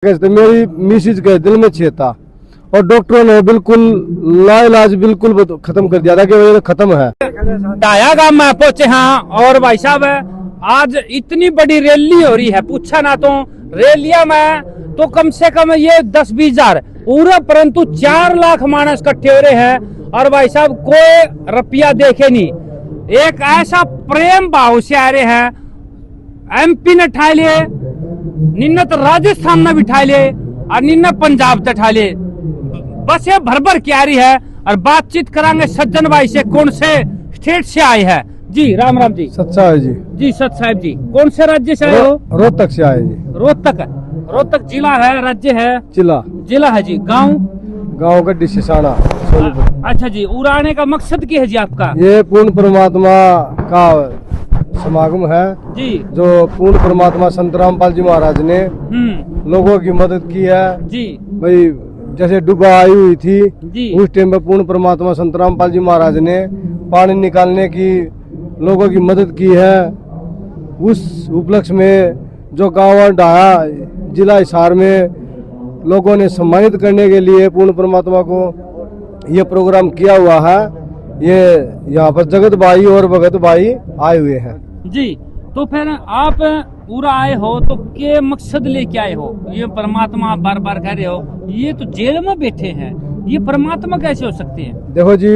तो मेरी मिसिज के दिल में छेद था और डॉक्टरों ने बिल्कुल लाइलाज बिल्कुल खत्म कर दिया था कि वो खत्म है। डाया गांव में पहुंचे हाँ। और भाई साहब आज इतनी बड़ी रैली हो रही है, पूछा ना तो रैलिया में तो कम से कम ये 10-20 हजार पूरा, परंतु 4 लाख मानस इकट्ठे हो रहे हैं। और भाई साहब कोई रुपया देखे नहीं, एक ऐसा प्रेम भाव से आ रहे हैं। MP ने ठा लिए, निन्ना तो राजस्थान में भी ठा लिए और निन्ना पंजाब से ठा लिए, बस ये भर भर के आ रही है। और बातचीत करांगे सज्जन भाई से, कौन से स्टेट से आए हैं जी। राम राम जी। सत साहब जी। जी सत साहब जी, कौन से राज्य से आए हो? रोहतक से आए जी। रोहतक जिला है, राज्य है जिला है जी। गांव गड्डी सिसाना सोनीपुर। अच्छा जी, उड़ाने का मकसद क्या है जी आपका? ये पूर्ण परमात्मा का समागम है जी, जो पूर्ण परमात्मा संत रामपाल जी महाराज ने लोगों की मदद की है जी। भाई, जैसे डूबा आई हुई थी जी, उस टाइम पे पूर्ण परमात्मा संत रामपाल जी महाराज ने पानी निकालने की लोगों की मदद की है। उस उपलक्ष्य में जो गाँव डाया जिला हिसार में लोगों ने सम्मानित करने के लिए पूर्ण परमात्मा को ये प्रोग्राम किया हुआ है। ये यहाँ पर जगत भाई और भगत भाई आए हुए हैं जी। तो फिर आप पूरा आए हो तो के मकसद लेके आए हो? ये परमात्मा आप बार बार कह रहे हो, ये तो जेल में बैठे हैं, ये परमात्मा कैसे हो सकते हैं? देखो जी,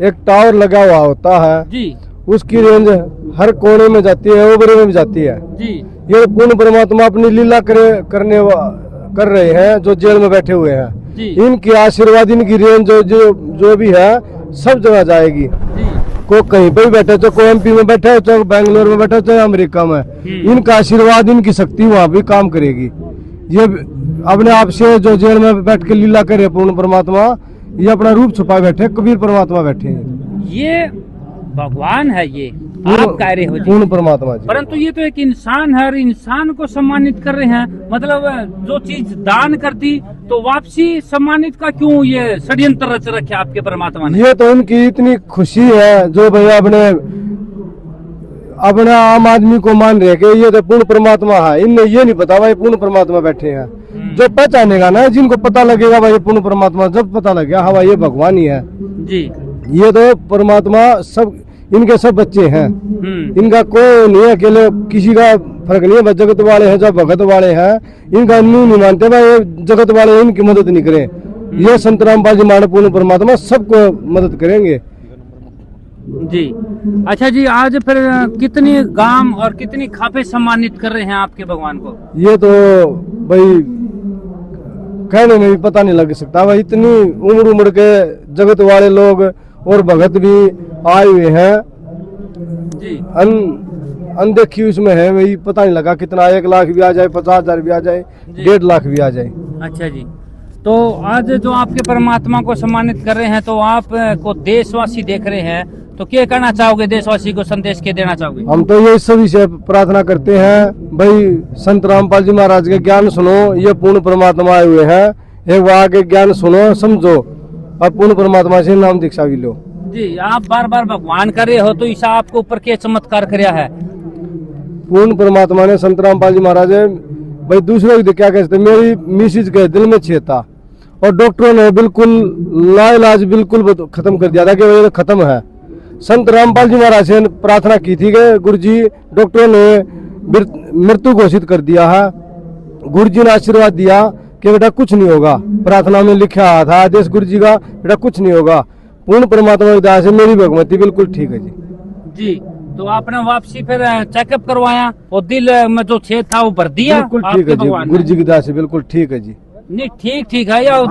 एक टावर लगा हुआ होता है जी, उसकी रेंज हर कोने में जाती है, ओबरे में भी जाती है जी। ये पूर्ण परमात्मा अपनी लीला कर रहे हैं जो जेल में बैठे हुए हैं जी। इनकी आशीर्वाद, इनकी रेंज जो भी है सब जगह जाएगी। को कहीं पे भी बैठे, चाहे कोई MP में बैठा हो, चाहे बेंगलोर में बैठा हो, चाहे अमेरिका में, इनका आशीर्वाद, इनकी शक्ति वहाँ भी काम करेगी। ये अपने आप से जो जेल में बैठ के लीला करे पूर्ण परमात्मा, ये अपना रूप छुपाए बैठे, कबीर परमात्मा बैठे हैं। ये भगवान है, ये आप कह रहे हो जी, पूर्ण परमात्मा जी। परंतु ये तो एक इंसान है और इंसान को सम्मानित कर रहे हैं। मतलब जो चीज दान करती तो वापसी सम्मानित का क्यों ये षड्यंत्र रच रखे आपके परमात्मा ने? ये तो उनकी इतनी खुशी है जो भैया अपने आम आदमी को मान रहे कि ये तो पूर्ण परमात्मा है। इनने ये नहीं पता भाई पूर्ण परमात्मा बैठे हैं। जो पहचानेगा ना, जिनको पता लगेगा भाई पूर्ण परमात्मा, जब पता लग गया हाँ भाई ये भगवान ही है जी। ये तो परमात्मा सब इनके सब बच्चे हैं, इनका कोई नहीं है, अकेले किसी का फर्क नहीं है। जगत वाले हैं, जो भगत वाले हैं, इनका मुंह नहीं मानते भाई जगत वाले इनकी मदद नहीं करें। ये संत रामपाल जी महाराज पूर्ण परमात्मा सबको मदद करेंगे जी। अच्छा जी, आज फिर कितनी गांव और कितनी खापे सम्मानित कर रहे हैं आपके भगवान को? ये तो भाई कहने में भी पता नहीं लग सकता भाई, इतनी उम्र के जगत वाले लोग और भगत भी आए हुए हैं जी। अनदेखी उसमें है भाई, पता नहीं लगा कितना, 1 लाख भी आ जाए, 50,000 भी आ जाए, 1.5 लाख भी आ जाए। अच्छा जी, तो आज जो आपके परमात्मा को सम्मानित कर रहे हैं तो आप को देशवासी देख रहे हैं, तो क्या कहना चाहोगे? देशवासी को संदेश क्या देना चाहोगे? हम तो ये सभी से प्रार्थना करते हैं भाई, संत रामपाल जी महाराज के ज्ञान सुनो, ये पूर्ण परमात्मा आए हुए हैं, एक बार के ज्ञान सुनो, समझो और पूर्ण परमात्मा से नाम दीक्षा भी लो जी। आप बार बार भगवान कर रहे हो तो ईसा आपके ऊपर क्या चमत्कार कराया है? पूर्ण परमात्मा ने संत रामपाल जी महाराज भाई दूसरे को क्या कहते, मेरी मिसिज के दिल में छेद था और डॉक्टरों ने बिल्कुल लाइलाज बिल्कुल खत्म कर दिया था कि वो खत्म है। संत रामपाल जी महाराज से प्रार्थना की थी कि गुरु जी, डॉक्टरों ने मृत्यु घोषित कर दिया है, गुरु जी ने आशीर्वाद दिया कि बेटा कुछ नहीं होगा, प्रार्थना में लिखा था आदेश गुरु जी का, बेटा कुछ नहीं होगा। पूर्ण परमात्मा की दया से मेरी भगवती बिल्कुल ठीक है जी। जी, तो आपने वापसी फिर चेकअप करवाया और दिल में जो छेद था वो भर दिया? बिल्कुल ठीक है जी, गुरु जी की दया से बिल्कुल ठीक है जी। नहीं ठीक है या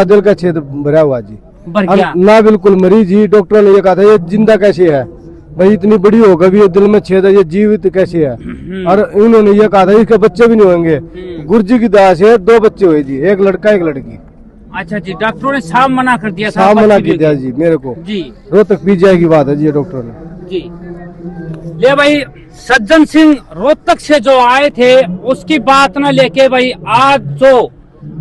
दिल का छेद भरा हुआ जी, भर गया ना बिल्कुल मरीज ही। डॉक्टरों ने ये कहा था ये जिंदा कैसे है भाई, इतनी बड़ी हो गई ये दिल में छेद है, ये जीवित कैसे है। और इन्होंने ये कहा था इसके बच्चे भी नहीं होंगे। गुरु जी की दया से 2 बच्चे हुए जी, 1 लड़का 1 लड़की। अच्छा जी, डॉक्टरों ने साफ मना कर दिया? साफ मना कर दिया जी मेरे को जी। रोहतक PGI की बात है जी, डॉक्टर ने जी। ले भाई, सज्जन सिंह रोहतक से जो आए थे उसकी बात न लेके भाई, आज जो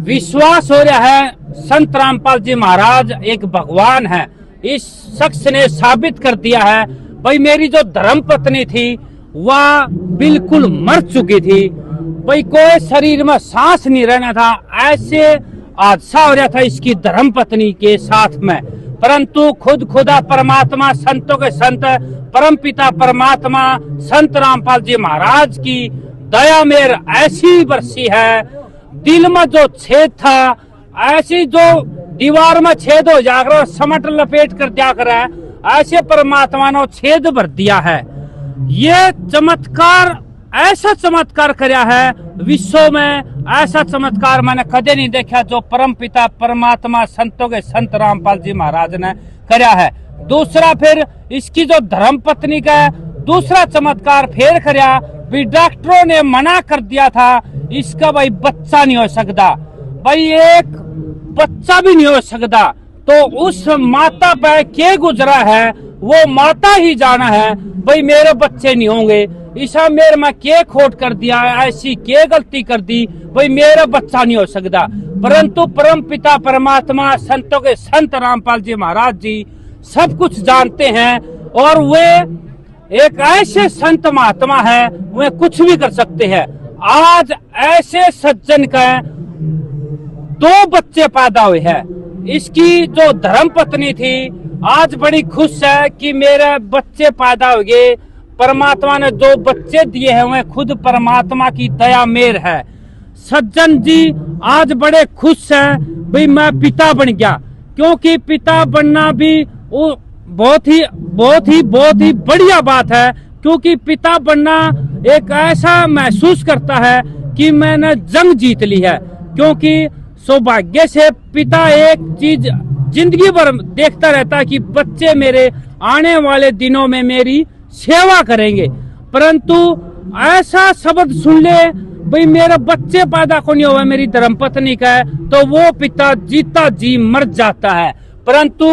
विश्वास हो रहा है संत रामपाल जी महाराज एक भगवान है, इस शख्स ने साबित कर दिया है भाई। मेरी जो धर्म पत्नी थी वह बिल्कुल मर चुकी थी भाई कोई शरीर में सांस नहीं रहना था, ऐसे हादसा हो रहा था इसकी धर्म पत्नी के साथ में। परंतु खुद खुदा परमात्मा, संतों के संत, परम पिता परमात्मा संत रामपाल जी महाराज की दया मेर ऐसी बरसी है। दिल में जो छेद था, ऐसी जो दीवार में छेद हो जाकर समट लपेट कर दिया कर है, ऐसे परमात्मा ने छेद भर दिया है। ये चमत्कार, ऐसा चमत्कार करया है विश्व में, ऐसा चमत्कार मैंने कदे नहीं देखा जो परम पिता परमात्मा संतों के संत रामपाल जी महाराज ने करया है। दूसरा फिर इसकी जो धर्म पत्नी का दूसरा चमत्कार फिर करया, भी डॉक्टरों ने मना कर दिया था इसका भाई बच्चा नहीं हो सकता, भाई एक बच्चा भी नहीं हो सकता। तो उस माता पे क्या गुजरा है वो माता ही जाना है, भाई मेरे बच्चे नहीं होंगे, ईसा मेरे में क्या खोट कर दिया, ऐसी क्या गलती कर दी, भाई मेरा बच्चा नहीं हो सकता। परंतु परम पिता परमात्मा संतों के संत रामपाल जी महाराज जी सब कुछ जानते हैं, और वे एक ऐसे संत महात्मा है, वे कुछ भी कर सकते हैं। आज ऐसे सज्जन का 2 बच्चे पैदा हुए हैं। इसकी जो धर्म पत्नी थी आज बड़ी खुश है कि मेरे बच्चे पैदा हो गए, परमात्मा ने जो बच्चे दिए हैं वे खुद परमात्मा की दया मेर है। सज्जन जी आज बड़े खुश हैं, भाई मैं पिता बन गया, क्योंकि पिता बनना भी वो बहुत ही बढ़िया बात है। क्योंकि पिता बनना एक ऐसा महसूस करता है कि मैंने जंग जीत ली है। क्योंकि सौभाग्य से पिता एक चीज जिंदगी भर देखता रहता है कि बच्चे मेरे आने वाले दिनों में मेरी सेवा करेंगे। परंतु ऐसा शब्द सुन ले, भाई मेरा बच्चे पैदा को नहीं हुआ, मेरी धर्मपत्नी का है, तो वो पिता जीता जी मर जाता है। परंतु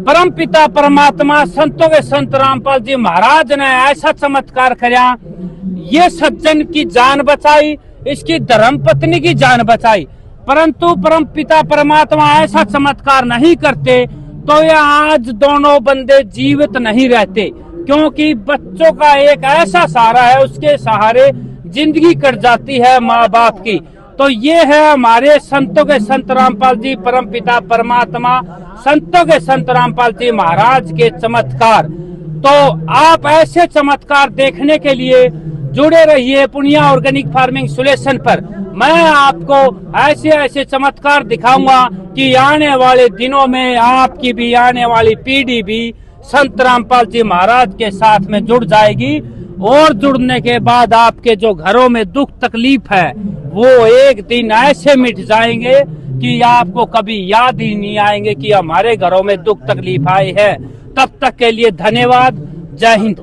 परम पिता परमात्मा संतों के संत रामपाल जी महाराज ने ऐसा चमत्कार करया, ये सज्जन की जान बचाई, इसकी धर्मपत्नी की जान बचाई। परंतु परम पिता परमात्मा ऐसा चमत्कार नहीं करते तो ये आज दोनों बंदे जीवित नहीं रहते। क्योंकि बच्चों का एक ऐसा सहारा है, उसके सहारे जिंदगी कट जाती है माँ बाप की। तो ये है हमारे संतों के संत रामपाल जी, परम पिता परमात्मा संतों के संत रामपाल जी महाराज के चमत्कार। तो आप ऐसे चमत्कार देखने के लिए जुड़े रहिए पुनिया ऑर्गेनिक फार्मिंग सोल्यूशन पर। मैं आपको ऐसे ऐसे चमत्कार दिखाऊंगा कि आने वाले दिनों में आपकी भी आने वाली पीढ़ी भी संत रामपाल जी महाराज के साथ में जुड़ जाएगी। और जुड़ने के बाद आपके जो घरों में दुख तकलीफ है वो एक दिन ऐसे मिट जाएंगे कि आपको कभी याद ही नहीं आएंगे कि हमारे घरों में दुख तकलीफ आए है। तब तक के लिए धन्यवाद। जय हिंद।